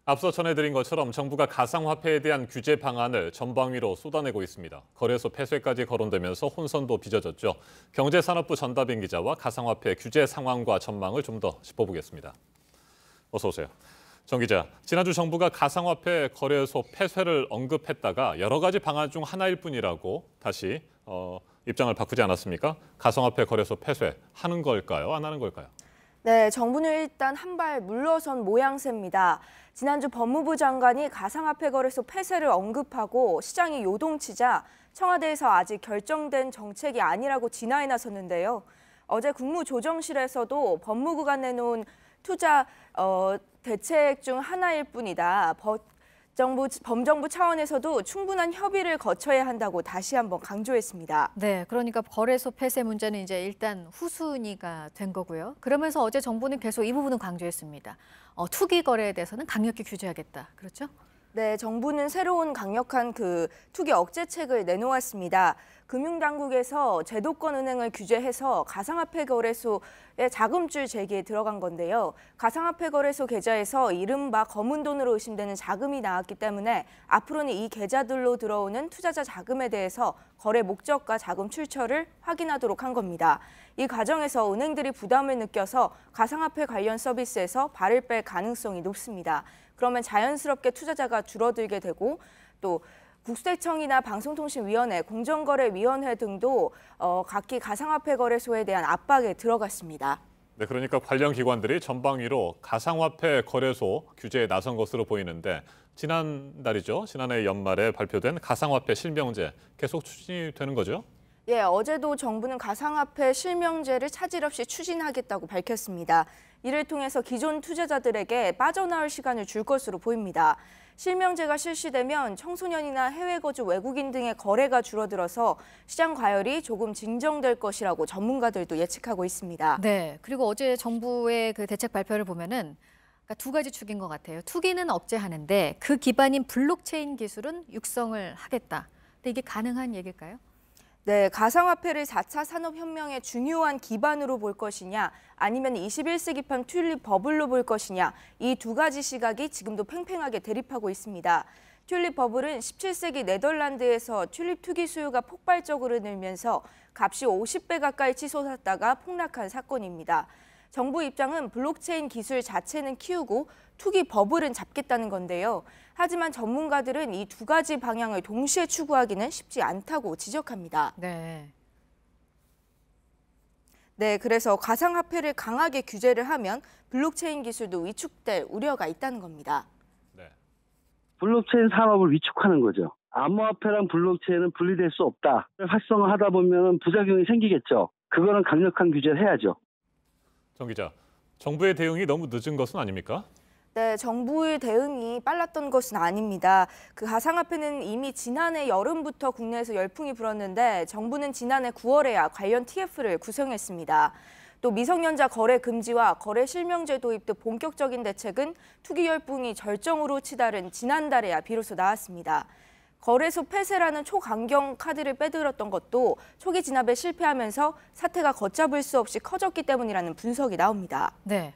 앞서 전해드린 것처럼 정부가 가상화폐에 대한 규제 방안을 전방위로 쏟아내고 있습니다. 거래소 폐쇄까지 거론되면서 혼선도 빚어졌죠. 경제산업부 전다빈 기자와 가상화폐 규제 상황과 전망을 좀 더 짚어보겠습니다. 어서 오세요. 정 기자, 지난주 정부가 가상화폐 거래소 폐쇄를 언급했다가 여러 가지 방안 중 하나일 뿐이라고 다시 입장을 바꾸지 않았습니까? 가상화폐 거래소 폐쇄하는 걸까요? 안 하는 걸까요? 네, 정부는 일단 한 발 물러선 모양새입니다. 지난주 법무부 장관이 가상화폐 거래소 폐쇄를 언급하고 시장이 요동치자 청와대에서 아직 결정된 정책이 아니라고 진화에 나섰는데요. 어제 국무조정실에서도 법무부가 내놓은 투자 대책 중 하나일 뿐이다. 범정부 차원에서도 충분한 협의를 거쳐야 한다고 다시 한번 강조했습니다. 네, 그러니까 거래소 폐쇄 문제는 이제 일단 후순위가 된 거고요. 그러면서 어제 정부는 계속 이 부분은 강조했습니다. 투기 거래에 대해서는 강력히 규제하겠다. 그렇죠? 네, 정부는 새로운 강력한 투기 억제책을 내놓았습니다. 금융당국에서 제도권 은행을 규제해서 가상화폐 거래소의 자금줄 제기에 들어간 건데요. 가상화폐 거래소 계좌에서 이른바 검은 돈으로 의심되는 자금이 나왔기 때문에 앞으로는 이 계좌들로 들어오는 투자자 자금에 대해서 거래 목적과 자금 출처를 확인하도록 한 겁니다. 이 과정에서 은행들이 부담을 느껴서 가상화폐 관련 서비스에서 발을 뺄 가능성이 높습니다. 그러면 자연스럽게 투자자가 줄어들게 되고 또 국세청이나 방송통신위원회, 공정거래위원회 등도 각기 가상화폐 거래소에 대한 압박에 들어갔습니다. 네, 그러니까 관련 기관들이 전방위로 가상화폐 거래소 규제에 나선 것으로 보이는데 지난해 연말에 발표된 가상화폐 실명제 계속 추진이 되는 거죠? 예, 어제도 정부는 가상화폐 실명제를 차질 없이 추진하겠다고 밝혔습니다. 이를 통해서 기존 투자자들에게 빠져나올 시간을 줄 것으로 보입니다. 실명제가 실시되면 청소년이나 해외 거주 외국인 등의 거래가 줄어들어서 시장 과열이 조금 진정될 것이라고 전문가들도 예측하고 있습니다. 네, 그리고 어제 정부의 그 대책 발표를 보면은 그러니까 두 가지 축인 것 같아요. 투기는 억제하는데 그 기반인 블록체인 기술은 육성을 하겠다. 근데 이게 가능한 얘기일까요? 네, 가상화폐를 4차 산업혁명의 중요한 기반으로 볼 것이냐 아니면 21세기판 튤립 버블로 볼 것이냐 이 두 가지 시각이 지금도 팽팽하게 대립하고 있습니다. 튤립 버블은 17세기 네덜란드에서 튤립 투기 수요가 폭발적으로 늘면서 값이 50배 가까이 치솟았다가 폭락한 사건입니다. 정부 입장은 블록체인 기술 자체는 키우고 투기 버블은 잡겠다는 건데요. 하지만 전문가들은 이 두 가지 방향을 동시에 추구하기는 쉽지 않다고 지적합니다. 네, 그래서 가상화폐를 강하게 규제를 하면 블록체인 기술도 위축될 우려가 있다는 겁니다. 네. 블록체인 산업을 위축하는 거죠. 암호화폐랑 블록체인은 분리될 수 없다. 활성화하다 보면 부작용이 생기겠죠. 그거는 강력한 규제를 해야죠. 정 기자, 정부의 대응이 너무 늦은 것은 아닙니까? 네, 정부의 대응이 빨랐던 것은 아닙니다. 가상화폐는 이미 지난해 여름부터 국내에서 열풍이 불었는데 정부는 지난해 9월에야 관련 TF를 구성했습니다. 또 미성년자 거래 금지와 거래 실명제 도입 등 본격적인 대책은 투기 열풍이 절정으로 치달은 지난달에야 비로소 나왔습니다. 거래소 폐쇄라는 초강경 카드를 빼들었던 것도 초기 진압에 실패하면서 사태가 걷잡을 수 없이 커졌기 때문이라는 분석이 나옵니다. 네.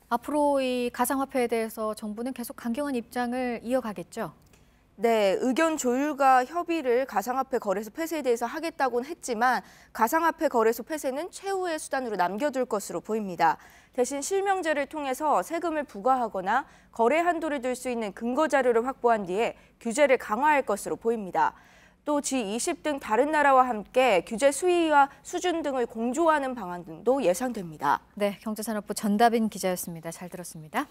앞으로 이 가상화폐에 대해서 정부는 계속 강경한 입장을 이어가겠죠? 네, 의견 조율과 협의를 가상화폐 거래소 폐쇄에 대해서 하겠다고는 했지만 가상화폐 거래소 폐쇄는 최후의 수단으로 남겨둘 것으로 보입니다. 대신 실명제를 통해서 세금을 부과하거나 거래 한도를 둘 수 있는 근거 자료를 확보한 뒤에 규제를 강화할 것으로 보입니다. 또 G20 등 다른 나라와 함께 규제 수위와 수준 등을 공조하는 방안 등도 예상됩니다. 네, 경제산업부 전다빈 기자였습니다. 잘 들었습니다.